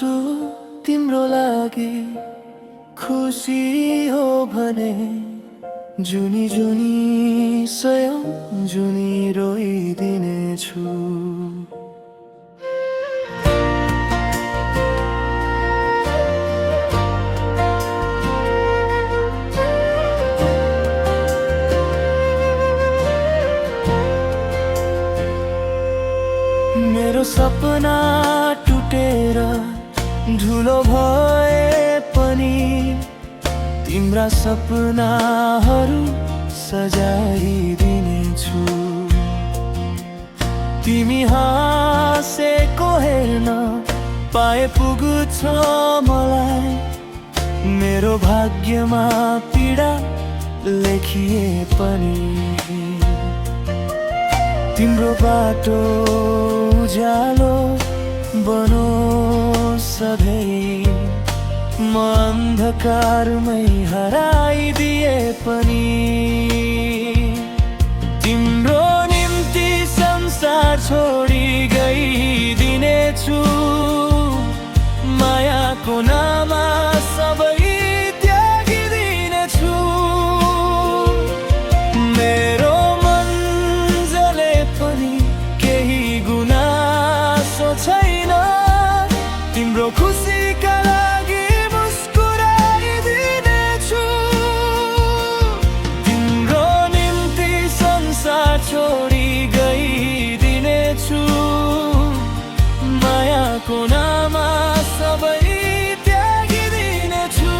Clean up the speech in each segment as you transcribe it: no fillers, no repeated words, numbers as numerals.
भन्छु तिम्रो लागि खुसी हो भने जुनी जुनी स्वयं जुनी रोइदिनेछु। मेरो सपना टुटेर धुलो भए पनि तिम्रा सपनाहरू सजाइदिनेछु। तिमी हाँसेको हेर्न पाए पुग्छ मलाई, मेरो भाग्यमा पीडा लेखिए पनि। तिम्रो बाटो उज्यालो बनोस् सधैँ, म अन्धकारमै हराइदिए पनि। तिम्रो निम्ति संसार छोडी गइदिनेछु, मायाको नाममा सबै त्यागिदिनेछु। मेरो मन जले पनि केही गुनासो छैन, तिम्रो खुसीका लागि मुस्कुराइदिनेछु। तिम्रो निम्ति संसार छोडी गइदिनेछु, मायाको नाममा सबै त्यागिदिनेछु।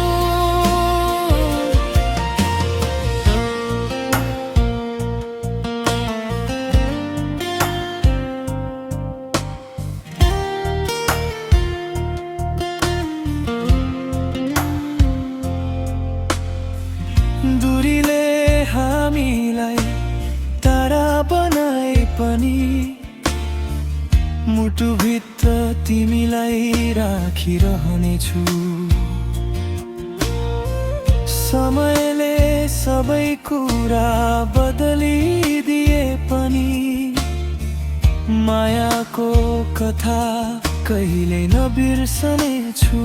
दूरीले हामीलाई तारा बनाए पनि मुटुभित्र तिमीलाई राखिरहनेछु। समयले सबै कुरा बदलिदिए पनि मायाको कथा कहिले नबिर्सनेछु।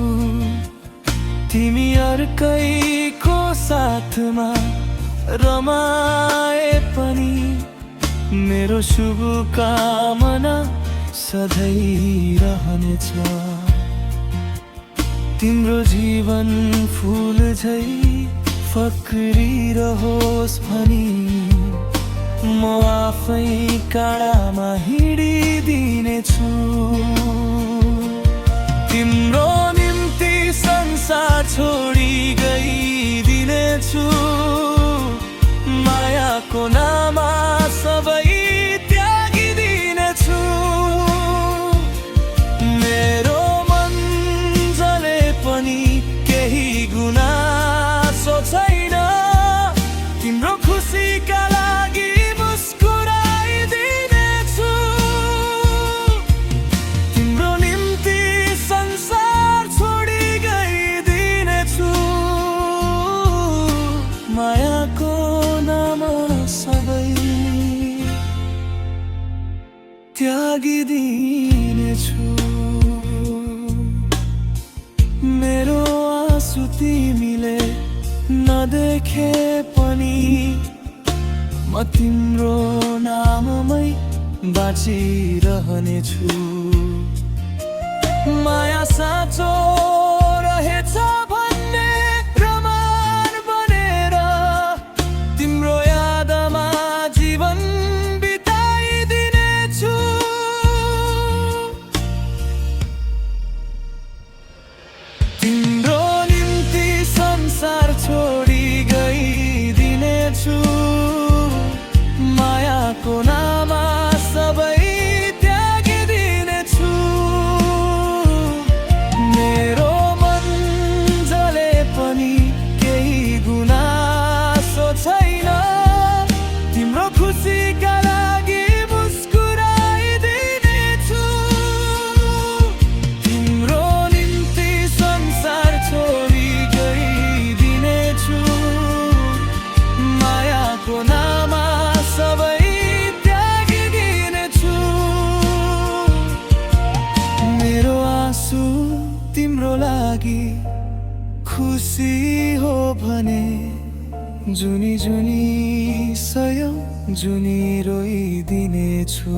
तिमी अर्कैको साथमा रमाए पनि मेरो शुभकामना सधैँ रहनेछ। तिम्रो जीवन फुल झै फक्रिरहोस् भनी म आफै काँडामा हिँडिदिनेछु। तिम्रो निम्ति संसार छोडी गइदिनेछु, मायाको नाममा सबै त्यागिदिनेछु। मेरो मन जले पनि केही गुनासो छैन, तिम्रो खुसीका लागि मुस्कुराइदिनेछु। तिम्रो निम्ति संसार छोडी गइदिनेछु, मायाको नाममा सबै त्यागिदिनेछु। मेरो आँसु तिमीले नदेखे पनि म तिम्रो नाममै बाँचिरहनेछु। माया साँचो रहेछ भन्ने प्रमाण बनेर तिम्रो यादमा जीवन बिताइदिनेछु। तिम्रो निम्ति संसार छोडी गइदिनेछु, मायाको नाममा सबै त्यागिदिनेछु। मेरो खुसी हो भने जुनी जुनी सयौं जुनी रोइदिनेछु।